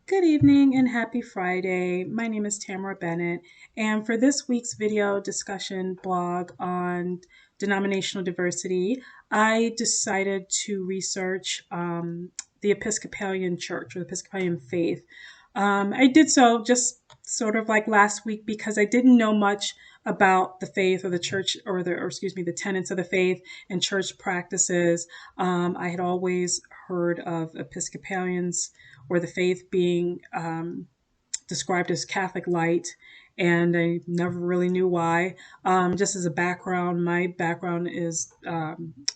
Good evening and happy Friday. My name is Tamara Bennett, and for this week's video discussion blog on denominational diversity, I decided to research the Episcopalian Church or the Episcopalian faith. I did so just sort of like last week because I didn't know much about the faith or the church or the tenets of the faith and church practices. I had always heard of Episcopalians or the faith being described as Catholic light, and I never really knew why. Just as a background, my background is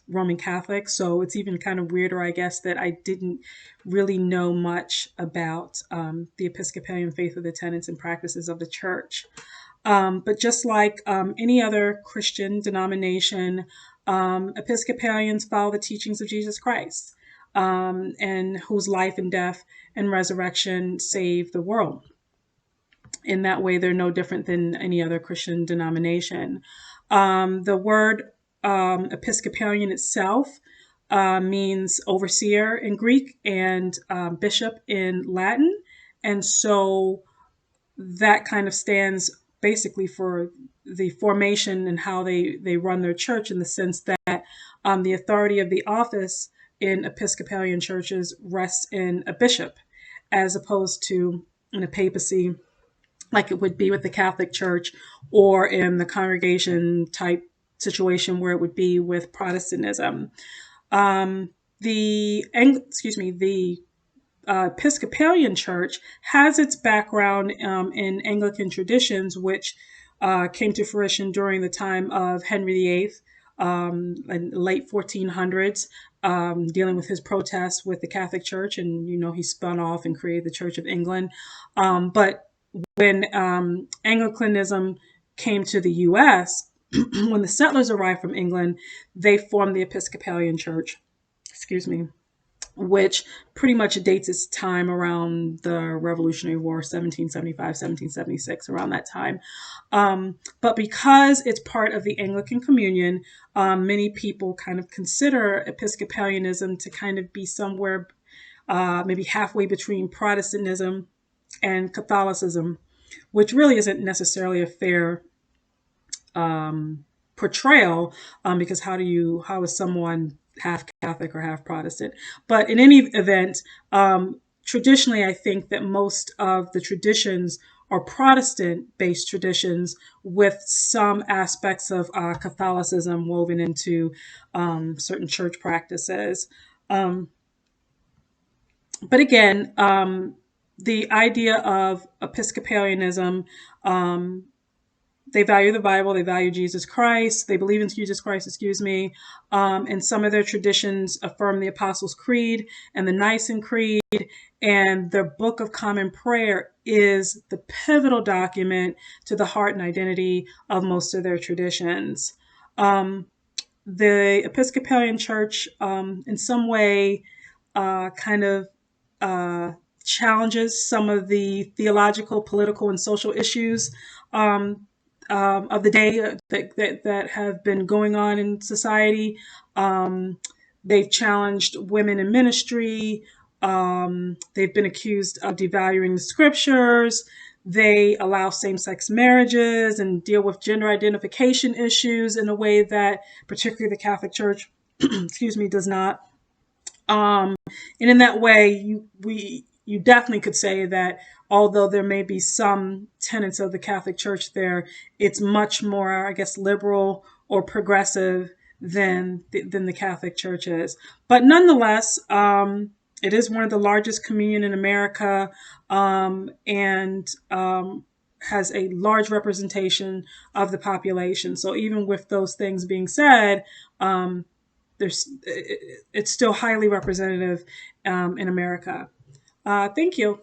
Roman Catholic, so it's even kind of weirder, I guess, that I didn't really know much about the Episcopalian faith or the tenets and practices of the church. But just like any other Christian denomination, Episcopalians follow the teachings of Jesus Christ, and whose life and death and resurrection save the world. In that way, they're no different than any other Christian denomination. The word Episcopalian itself means overseer in Greek and bishop in Latin. And so that kind of stands basically for the formation and how they run their church, in the sense that the authority of the office in Episcopalian churches rests in a bishop, as opposed to in a papacy, like it would be with the Catholic Church, or in the congregation type situation where it would be with Protestantism. The Episcopalian Church has its background in Anglican traditions, which came to fruition during the time of Henry VIII, in the late 1400s, dealing with his protests with the Catholic Church. And, he spun off and created the Church of England. But when Anglicanism came to the U.S., when the settlers arrived from England, they formed the Episcopalian Church. Which pretty much dates its time around the Revolutionary War, 1775, 1776, around that time. But because it's part of the Anglican Communion, many people kind of consider Episcopalianism to kind of be somewhere maybe halfway between Protestantism and Catholicism, which really isn't necessarily a fair portrayal, because how is someone half Catholic or half Protestant? But in any event, traditionally, I think that most of the traditions are Protestant-based traditions with some aspects of Catholicism woven into certain church practices. But again, the idea of Episcopalianism, they value the Bible, they value Jesus Christ, they believe in Jesus Christ, and some of their traditions affirm the Apostles' Creed and the Nicene Creed, and their Book of Common Prayer is the pivotal document to the heart and identity of most of their traditions. The Episcopalian Church, in some way, kind of challenges some of the theological, political, and social issues of the day that have been going on in society. They've challenged women in ministry. They've been accused of devaluing the scriptures. They allow same-sex marriages and deal with gender identification issues in a way that particularly the Catholic Church, does not. And in that way, you definitely could say that although there may be some tenets of the Catholic Church there, it's much more, I guess, liberal or progressive than the Catholic Church is. But nonetheless, it is one of the largest communion in America, and has a large representation of the population. So even with those things being said, it's still highly representative in America. Thank you.